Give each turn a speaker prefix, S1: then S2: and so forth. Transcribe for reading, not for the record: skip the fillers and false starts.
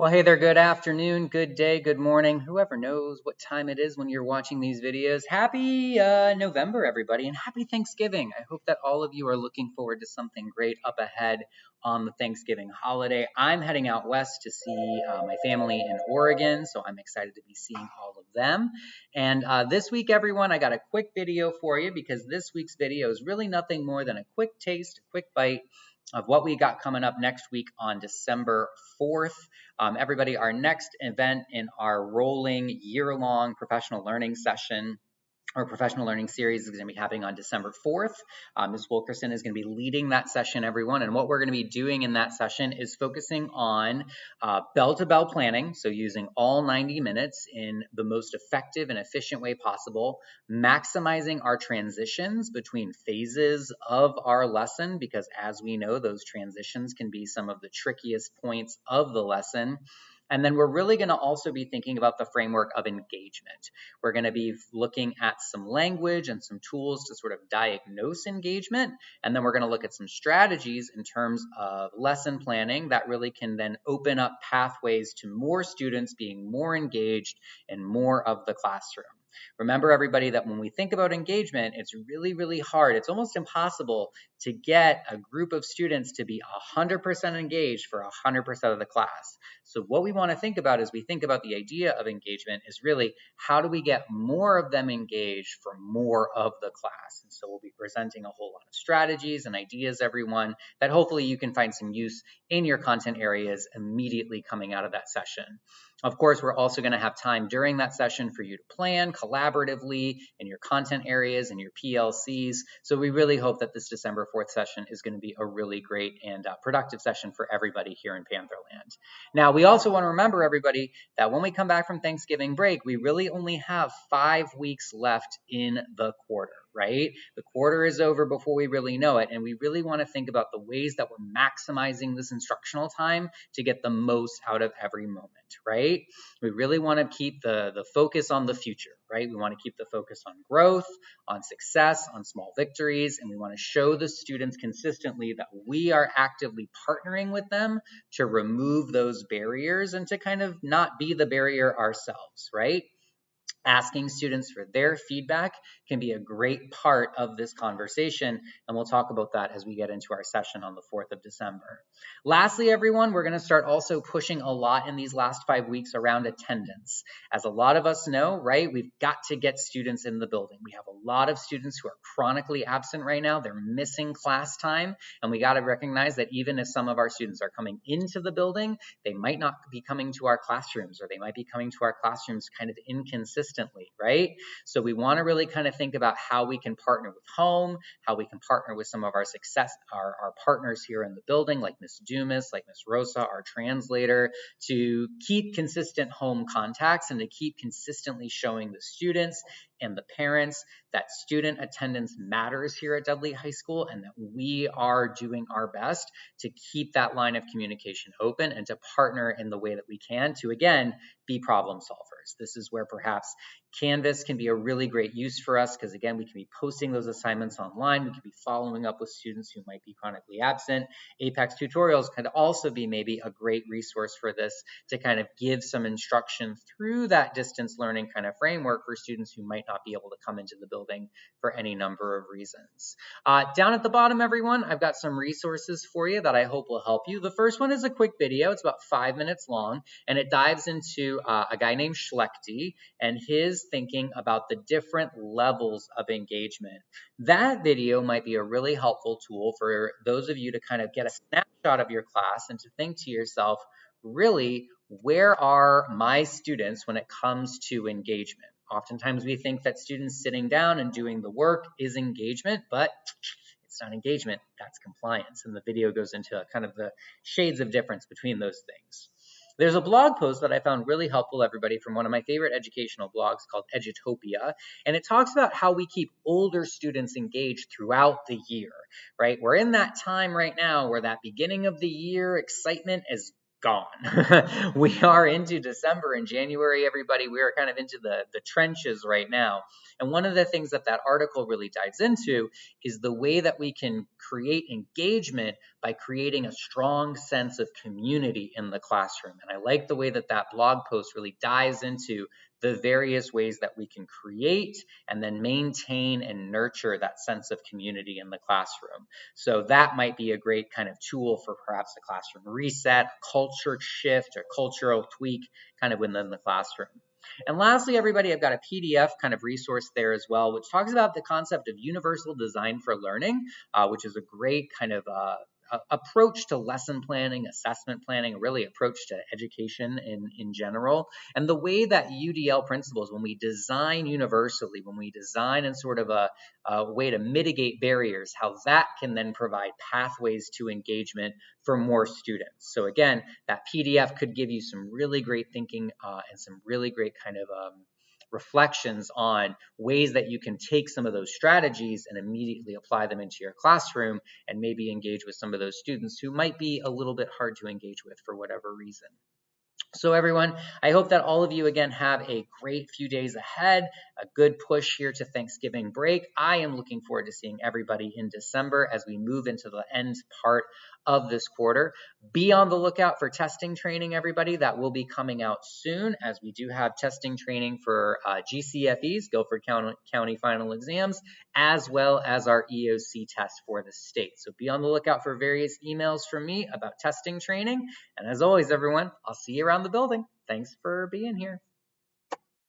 S1: Well, hey there, good afternoon, good day, good morning, whoever knows what time it is when you're watching these videos. Happy November, everybody, and happy Thanksgiving. I hope that all of you are looking forward to something great up ahead on the Thanksgiving holiday. I'm heading out west to see my family in Oregon, so I'm excited to be seeing all of them. And this week, everyone, I got a quick video for you because this week's video is really nothing more than a quick taste, a quick bite of what we got coming up next week on December 4th. Everybody, our next event in our rolling year-long professional learning session or professional learning series is going to be happening on December 4th. Ms. Wilkerson is going to be leading that session, everyone. And what we're going to be doing in that session is focusing on bell-to-bell planning. So using all 90 minutes in the most effective and efficient way possible, maximizing our transitions between phases of our lesson, because as we know, those transitions can be some of the trickiest points of the lesson. And then we're really going to also be thinking about the framework of engagement. We're going to be looking at some language and some tools to sort of diagnose engagement. And then we're going to look at some strategies in terms of lesson planning that really can then open up pathways to more students being more engaged in more of the classroom. Remember, everybody, that when we think about engagement, it's really, really hard. It's almost impossible to get a group of students to be 100% engaged for 100% of the class. So what we want to think about as we think about the idea of engagement is really how do we get more of them engaged for more of the class? And so we'll be presenting a whole lot of strategies and ideas, everyone, that hopefully you can find some use in your content areas immediately coming out of that session. Of course, we're also going to have time during that session for you to plan collaboratively in your content areas and your PLCs. So we really hope that this December 4th session is going to be a really great and productive session for everybody here in Pantherland. Now, we also want to remember, everybody, that when we come back from Thanksgiving break, we really only have 5 weeks left in the quarter, right? The quarter is over before we really know it, and we really want to think about the ways that we're maximizing this instructional time to get the most out of every moment, right? We really want to keep the focus on the future, right? We want to keep the focus on growth, on success, on small victories, and we want to show the students consistently that we are actively partnering with them to remove those barriers and to kind of not be the barrier ourselves, right? Asking students for their feedback can be a great part of this conversation, and we'll talk about that as we get into our session on the 4th of December. Lastly, everyone, we're going to start also pushing a lot in these last 5 weeks around attendance. As a lot of us know, right, we've got to get students in the building. We have a lot of students who are chronically absent right now. They're missing class time, and we got to recognize that even if some of our students are coming into the building, they might not be coming to our classrooms, or they might be coming to our classrooms kind of inconsistently, right? So we want to really kind of think about how we can partner with home, how we can partner with some of our our partners here in the building, like Miss Dumas, like Miss Rosa, our translator, to keep consistent home contacts and to keep consistently showing the students and the parents that student attendance matters here at Dudley High School, and that we are doing our best to keep that line of communication open and to partner in the way that we can to, again, be problem solvers. This is where perhaps Canvas can be a really great use for us because, again, we can be posting those assignments online. We can be following up with students who might be chronically absent. Apex tutorials could also be maybe a great resource for this to kind of give some instruction through that distance learning kind of framework for students who might not be able to come into the building for any number of reasons. Down at the bottom, everyone, I've got some resources for you that I hope will help you. The first one is a quick video. It's about 5 minutes long, and it dives into a guy named Schlechte and his thinking about the different levels of engagement. That video might be a really helpful tool for those of you to kind of get a snapshot of your class and to think to yourself, really, where are my students when it comes to engagement? Oftentimes we think that students sitting down and doing the work is engagement, but it's not engagement, that's compliance. And the video goes into kind of the shades of difference between those things. There's a blog post that I found really helpful, everybody, from one of my favorite educational blogs called Edutopia, and it talks about how we keep older students engaged throughout the year, right? We're in that time right now where that beginning of the year excitement is gone. We are into December and January, everybody. We are kind of into the trenches right now. And one of the things that article really dives into is the way that we can create engagement by creating a strong sense of community in the classroom. And I like the way that blog post really dives into the various ways that we can create and then maintain and nurture that sense of community in the classroom. So that might be a great kind of tool for perhaps a classroom reset, culture shift, or cultural tweak kind of within the classroom. And lastly, everybody, I've got a PDF kind of resource there as well, which talks about the concept of universal design for learning, which is a great kind of approach to lesson planning, assessment planning, really approach to education in general. And the way that UDL principles, when we design universally, when we design in sort of a way to mitigate barriers, how that can then provide pathways to engagement for more students. So again, that PDF could give you some really great thinking and some really great kind of reflections on ways that you can take some of those strategies and immediately apply them into your classroom and maybe engage with some of those students who might be a little bit hard to engage with for whatever reason. So everyone, I hope that all of you again have a great few days ahead, a good push here to Thanksgiving break. I am looking forward to seeing everybody in December as we move into the end part of this quarter. Be on the lookout for testing training, everybody. That will be coming out soon, as we do have testing training for GCFEs, Guilford County Final Exams, as well as our EOC test for the state. So be on the lookout for various emails from me about testing training. And as always, everyone, I'll see you around the building. Thanks for being here.